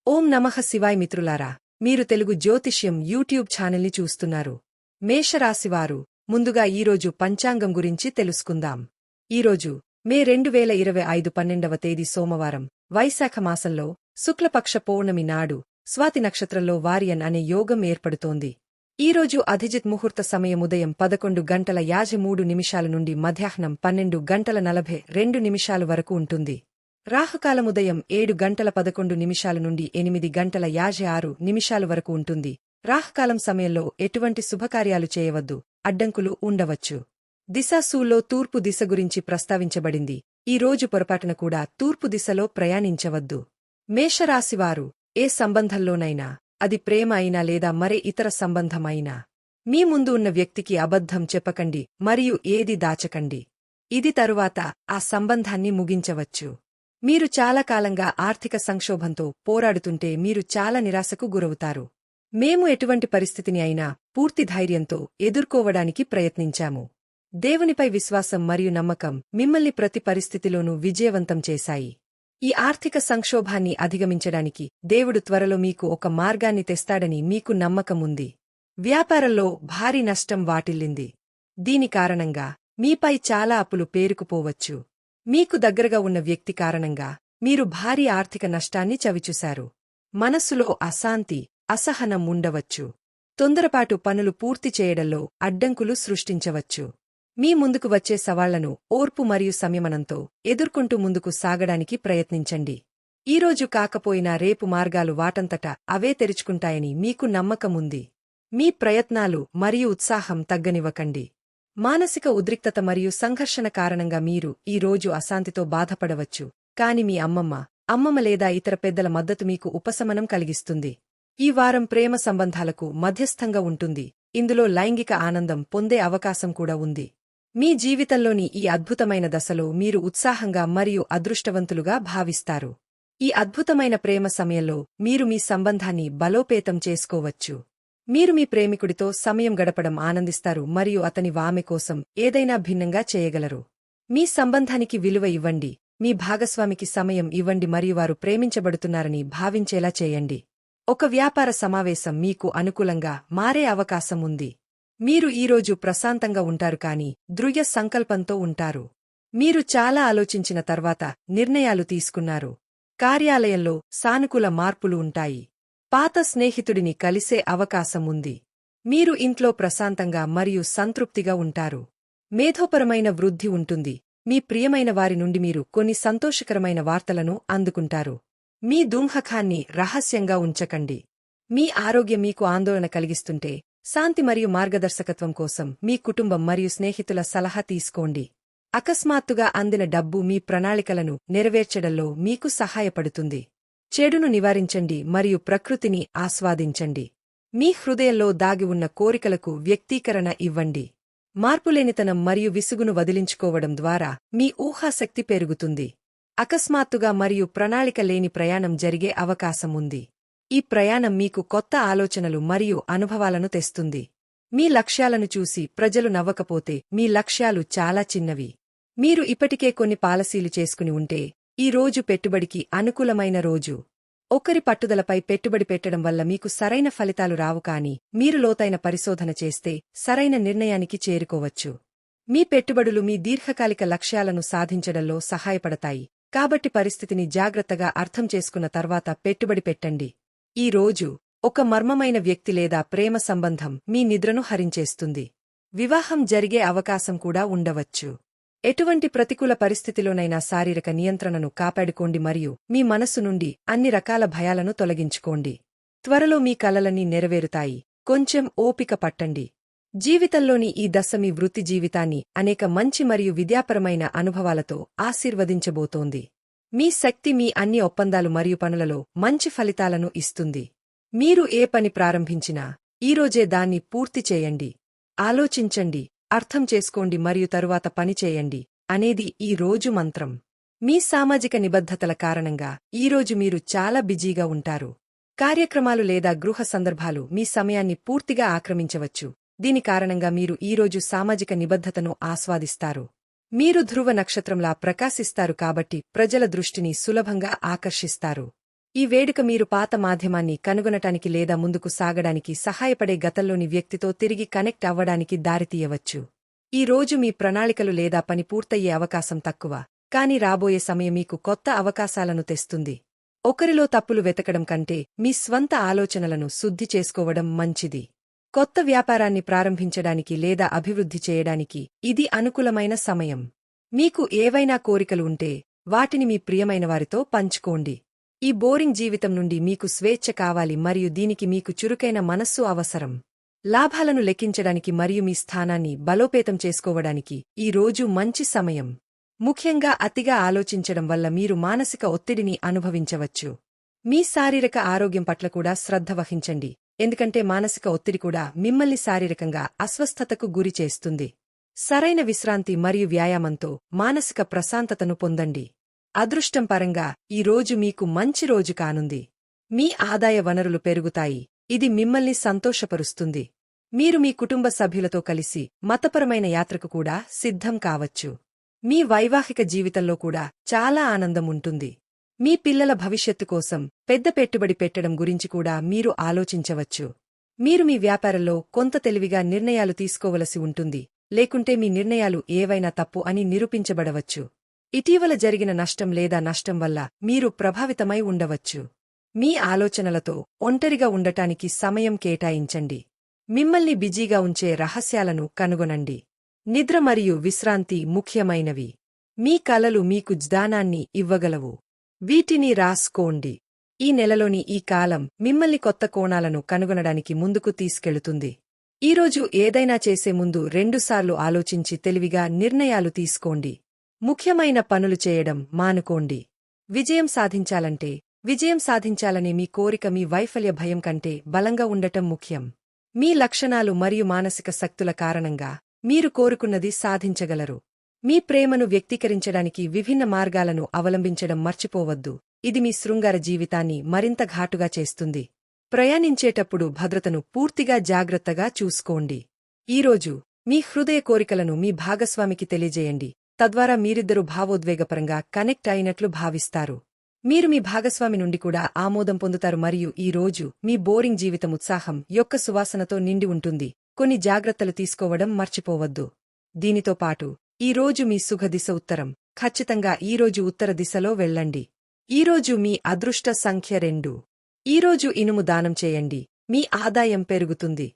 ఓం నమః శివాయ మిత్రులారా, మీరు తెలుగు జ్యోతిష్యం యూట్యూబ్ ఛానల్ని చూస్తున్నారు. మేషరాశివారు, ముందుగా ఈరోజు పంచాంగం గురించి తెలుసుకుందాం. ఈరోజు మే 2025 12వ తేదీ సోమవారం, వైశాఖ మాసంలో శుక్లపక్ష పౌర్ణమి నాడు స్వాతి నక్షత్రంలో వారియన్ అనే యోగం ఏర్పడుతోంది. ఈరోజు అధిజిత్ ముహూర్త సమయం ఉదయం 11:53 నుండి మధ్యాహ్నం 12:42 వరకు ఉంటుంది. రాహుకాలం ఉదయం 7:11 నుండి 8:56 వరకు ఉంటుంది. రాహుకాలం సమయంలో ఎటువంటి శుభకార్యాలు చేయవద్దు, అడ్డంకులు ఉండవచ్చు. దిశాసూల్లో తూర్పు దిశ గురించి ప్రస్తావించబడింది. ఈ రోజు పొరపాటున కూడా తూర్పు దిశలో ప్రయాణించవద్దు. మేషరాశివారు, ఏ సంబంధంలోనైనా, అది ప్రేమ అయినా లేదా మరే ఇతర సంబంధం అయినా, మీ ముందు ఉన్న వ్యక్తికి అబద్ధం చెప్పకండి మరియు ఏది దాచకండి. ఇది తరువాత ఆ సంబంధాన్ని ముగించవచ్చు. మీరు చాలా కాలంగా ఆర్థిక సంక్షోభంతో పోరాడుతుంటే మీరు చాలా నిరాశకు గురవుతారు. మేము ఎటువంటి పరిస్థితిని అయినా పూర్తి ధైర్యంతో ఎదుర్కోవడానికి ప్రయత్నించాము. దేవునిపై విశ్వాసం మరియు నమ్మకం మిమ్మల్ని ప్రతి పరిస్థితిలోనూ విజయవంతం చేశాయి. ఈ ఆర్థిక సంక్షోభాన్ని అధిగమించడానికి దేవుడు త్వరలో మీకు ఒక మార్గాన్ని తెస్తాడని మీకు నమ్మకముంది. వ్యాపారంలో భారీ నష్టం వాటిల్లింది. దీని కారణంగా మీపై చాలా అప్పులు పేరుకుపోవచ్చు. మీకు దగ్గరగా ఉన్న వ్యక్తి కారణంగా మీరు భారీ ఆర్థిక నష్టాన్ని చవిచూశారు. మనస్సులో అశాంతి, అసహనం ఉండవచ్చు. తొందరపాటు పనులు పూర్తి చేయడంలో అడ్డంకులు సృష్టించవచ్చు. మీ ముందుకు వచ్చే సవాళ్లను ఓర్పు మరియు సంయమనంతో ఎదుర్కొంటూ ముందుకు సాగడానికి ప్రయత్నించండి. ఈరోజు కాకపోయినా రేపు మార్గాలు వాటంతటా అవే తెరుచుకుంటాయని మీకు నమ్మకముంది. మీ ప్రయత్నాలు మరియు ఉత్సాహం తగ్గనివ్వకండి. మానసిక ఉద్రిక్తత మరియు సంఘర్షణ కారణంగా మీరు ఈ రోజు అశాంతితో బాధపడవచ్చు, కాని మీ అమ్మమ్మ లేదా ఇతర పెద్దల మద్దతు మీకు ఉపశమనం కలిగిస్తుంది. ఈ వారం ప్రేమ సంబంధాలకు మధ్యస్థంగా ఉంటుంది. ఇందులో లైంగిక ఆనందం పొందే అవకాశం కూడా ఉంది. మీ జీవితంలోని ఈ అద్భుతమైన దశలో మీరు ఉత్సాహంగా మరియు అదృష్టవంతులుగా భావిస్తారు. ఈ అద్భుతమైన ప్రేమ సమయంలో మీరు మీ సంబంధాన్ని బలోపేతం చేసుకోవచ్చు. మీరు మీ ప్రేమికుడితో సమయం గడపడం ఆనందిస్తారు మరియు ఆమె కోసం ఏదైనా భిన్నంగా చేయగలరు. మీ సంబంధానికి విలువ ఇవ్వండి, మీ భాగస్వామికి సమయం ఇవ్వండి మరియు వారు ప్రేమించబడుతున్నారని భావించేలా చేయండి. ఒక వ్యాపార సమావేశం మీకు అనుకూలంగా మారే అవకాశం ఉంది. మీరు ఈరోజు ప్రశాంతంగా ఉంటారు కాని దృఢ సంకల్పంతో ఉంటారు. మీరు చాలా ఆలోచించిన తర్వాత నిర్ణయాలు తీసుకున్నారు. కార్యాలయంలో సానుకూల మార్పులు ఉంటాయి. పాత స్నేహితుడిని కలిసే అవకాశం ఉంది. మీరు ఇంట్లో ప్రశాంతంగా మరియు సంతృప్తిగా ఉంటారు. మేధోపరమైన వృద్ధి ఉంటుంది. మీ ప్రియమైన వారి నుండి మీరు కొన్ని సంతోషకరమైన వార్తలను అందుకుంటారు. మీ దుంహకాన్ని రహస్యంగా ఉంచకండి. మీ ఆరోగ్యం మీకు ఆందోళన కలిగిస్తుంటే శాంతి మరియు మార్గదర్శకత్వం కోసం మీ కుటుంబం మరియు స్నేహితుల సలహా తీసుకోండి. అకస్మాత్తుగా అందిన డబ్బు మీ ప్రణాళికలను నెరవేర్చడంలో మీకు సహాయపడుతుంది. చెడును నివారించండి మరియు ప్రకృతిని ఆస్వాదించండి. మీ హృదయంలో దాగి ఉన్న కోరికలకు వ్యక్తీకరణ ఇవ్వండి. మార్పులేనితనం మరియు విసుగును వదిలించుకోవడం ద్వారా మీ ఊహాశక్తి పెరుగుతుంది. అకస్మాత్తుగా మరియు ప్రణాళిక లేని ప్రయాణం జరిగే అవకాశం ఉంది. ఈ ప్రయాణం మీకు కొత్త ఆలోచనలు మరియు అనుభవాలను తెస్తుంది. మీ లక్ష్యాలను చూసి ప్రజలు నవ్వకపోతే మీ లక్ష్యాలు చాలా చిన్నవి. మీరు ఇప్పటికే కొన్ని పాలసీలు చేసుకుని ఉంటే ఈ రోజు పెట్టుబడికి అనుకూలమైన రోజు. ఒకరి పట్టుదలపై పెట్టుబడి పెట్టడం వల్ల మీకు సరైన ఫలితాలు రావు కాని మీరు లోతైన పరిశోధన చేస్తే సరైన నిర్ణయానికి చేరుకోవచ్చు. మీ పెట్టుబడులు మీ దీర్ఘకాలిక లక్ష్యాలను సాధించడంలో సహాయపడతాయి, కాబట్టి పరిస్థితిని జాగ్రత్తగా అర్థం చేసుకున్న తర్వాత పెట్టుబడి పెట్టండి. ఈ రోజు ఒక మర్మమైన వ్యక్తి లేదా ప్రేమ సంబంధం మీ నిద్రను హరించేస్తుంది. వివాహం జరిగే అవకాశం కూడా ఉండవచ్చు. ఎటువంటి ప్రతికూల పరిస్థితిలోనైనా శారీరక నియంత్రణను కాపాడుకోండి మరియు మీ మనస్సు నుండి అన్ని రకాల భయాలను తొలగించుకోండి. త్వరలో మీ కలలన్నీ నెరవేరుతాయి. కొంచెం ఓపిక పట్టండి. జీవితంలోని ఈ దశ మీ వృత్తి జీవితాన్ని అనేక మంచి మరియు విద్యాపరమైన అనుభవాలతో ఆశీర్వదించబోతోంది. మీ శక్తి మీ అన్ని ఒప్పందాలు మరియు పనులలో మంచి ఫలితాలను ఇస్తుంది. మీరు ఏ పని ప్రారంభించినా ఈరోజే దాన్ని పూర్తి చేయండి. ఆలోచించండి, అర్థం చేసుకోండి మరియు తరువాత పనిచేయండి అనేది ఈ రోజు మంత్రం. మీ సామాజిక నిబద్ధతల కారణంగా ఈరోజు మీరు చాలా బిజీగా ఉంటారు. కార్యక్రమాలు లేదా గృహ సందర్భాలు మీ సమయాన్ని పూర్తిగా ఆక్రమించవచ్చు. దీని కారణంగా మీరు ఈరోజు సామాజిక నిబద్ధతను ఆస్వాదిస్తారు. మీరు ధ్రువ నక్షత్రంలా ప్రకాశిస్తారు కాబట్టి ప్రజల దృష్టిని సులభంగా ఆకర్షిస్తారు. ఈ వేడుక మీరు పాత మాధ్యమాన్ని కనుగొనటానికి లేదా ముందుకు సాగడానికి సహాయపడే గతంలోని వ్యక్తితో తిరిగి కనెక్ట్ అవ్వడానికి దారితీయవచ్చు. ఈ రోజు మీ ప్రణాళికలు లేదా పని పూర్తయ్యే అవకాశం తక్కువ, కాని రాబోయే సమయం మీకు కొత్త అవకాశాలను తెస్తుంది. ఒకరిలో తప్పులు వెతకడం కంటే మీ స్వంత ఆలోచనలను శుద్ధి చేసుకోవడం మంచిది. కొత్త వ్యాపారాన్ని ప్రారంభించడానికి లేదా అభివృద్ధి చేయడానికి ఇది అనుకూలమైన సమయం. మీకు ఏవైనా కోరికలు ఉంటే వాటిని మీ ప్రియమైనవారితో పంచుకోండి. ఈ బోరింగ్ జీవితం నుండి మీకు స్వేచ్ఛ కావాలి మరియు దీనికి మీకు చురుకైన మనస్సు అవసరం. లాభాలను లెక్కించడానికి మరియు మీ స్థానాన్ని బలోపేతం చేసుకోవడానికి ఈ రోజు మంచి సమయం. ముఖ్యంగా అతిగా ఆలోచించడం వల్ల మీరు మానసిక ఒత్తిడిని అనుభవించవచ్చు. మీ శారీరక ఆరోగ్యం పట్ల కూడా శ్రద్ధ వహించండి, ఎందుకంటే మానసిక ఒత్తిడి కూడా మిమ్మల్ని శారీరకంగా అస్వస్థతకు గురి చేస్తుంది. సరైన విశ్రాంతి మరియు వ్యాయామంతో మానసిక ప్రశాంతతను పొందండి. అదృష్టం పరంగా ఈ రోజు మీకు మంచి రోజు కానుంది. మీ ఆదాయ వనరులు పెరుగుతాయి, ఇది మిమ్మల్ని సంతోషపరుస్తుంది. మీరు మీ కుటుంబ సభ్యులతో కలిసి మతపరమైన యాత్రకు కూడా సిద్ధం కావచ్చు. మీ వైవాహిక జీవితంలో కూడా చాలా ఆనందం ఉంటుంది. మీ పిల్లల భవిష్యత్తు కోసం పెద్ద పెట్టుబడి పెట్టడం గురించి కూడా మీరు ఆలోచించవచ్చు. మీరు మీ వ్యాపారంలో కొంత తెలివిగా నిర్ణయాలు తీసుకోవలసి ఉంటుంది, లేకుంటే మీ నిర్ణయాలు ఏవైనా తప్పు అని నిరూపించబడవచ్చు. ఇటీవల జరిగిన నష్టం లేదా నష్టం వల్ల మీరు ప్రభావితమై ఉండవచ్చు. మీ ఆలోచనలతో ఒంటరిగా ఉండటానికి సమయం కేటాయించండి. మిమ్మల్ని బిజీగా ఉంచే రహస్యాలను కనుగొనండి. నిద్ర మరియు విశ్రాంతి ముఖ్యమైనవి. మీ కలలు మీకు జ్ఞానాన్ని ఇవ్వగలవు. వీటిని రాసుకోండి. ఈ నెలలోని ఈ కాలం మిమ్మల్ని కొత్త కోణాలను కనుగొనడానికి ముందుకు తీసుకెళుతుంది. ఈరోజు ఏదైనా చేసే ముందు రెండుసార్లు ఆలోచించి తెలివిగా నిర్ణయాలు తీసుకోండి. ముఖ్యమైన పనులు చేయడం మానుకోండి. విజయం సాధించాలనే మీ కోరిక మీ వైఫల్య భయం కంటే బలంగా ఉండటం ముఖ్యం. మీ లక్షణాలు మరియు మానసిక శక్తుల కారణంగా మీరు కోరుకున్నది సాధించగలరు. మీ ప్రేమను వ్యక్తీకరించడానికి విభిన్న మార్గాలను అవలంబించడం మర్చిపోవద్దు, ఇది మీ శృంగార జీవితాన్ని మరింత ఘాటుగా చేస్తుంది. ప్రయాణించేటప్పుడు భద్రతను పూర్తిగా జాగ్రత్తగా చూసుకోండి. ఈరోజు మీ హృదయ కోరికలను మీ భాగస్వామికి తెలియజేయండి, తద్వారా మీరిద్దరూ భావోద్వేగపరంగా కనెక్ట్ అయినట్లు భావిస్తారు. మీరు మీ భాగస్వామి నుండి కూడా ఆమోదం పొందుతారు మరియు ఈ రోజు మీ బోరింగ్ జీవితం ఉత్సాహం యొక్క సువాసనతో నిండి ఉంటుంది. కొన్ని జాగ్రత్తలు తీసుకోవడం మర్చిపోవద్దు. దీనితో పాటు ఈ రోజు మీ శుభ దిశ ఉత్తరం. ఖచ్చితంగా ఈరోజు ఉత్తర దిశలో వెళ్ళండి. ఈరోజు మీ అదృష్ట సంఖ్య 2. ఈరోజు ఇనుము దానం చేయండి, మీ ఆదాయం పెరుగుతుంది.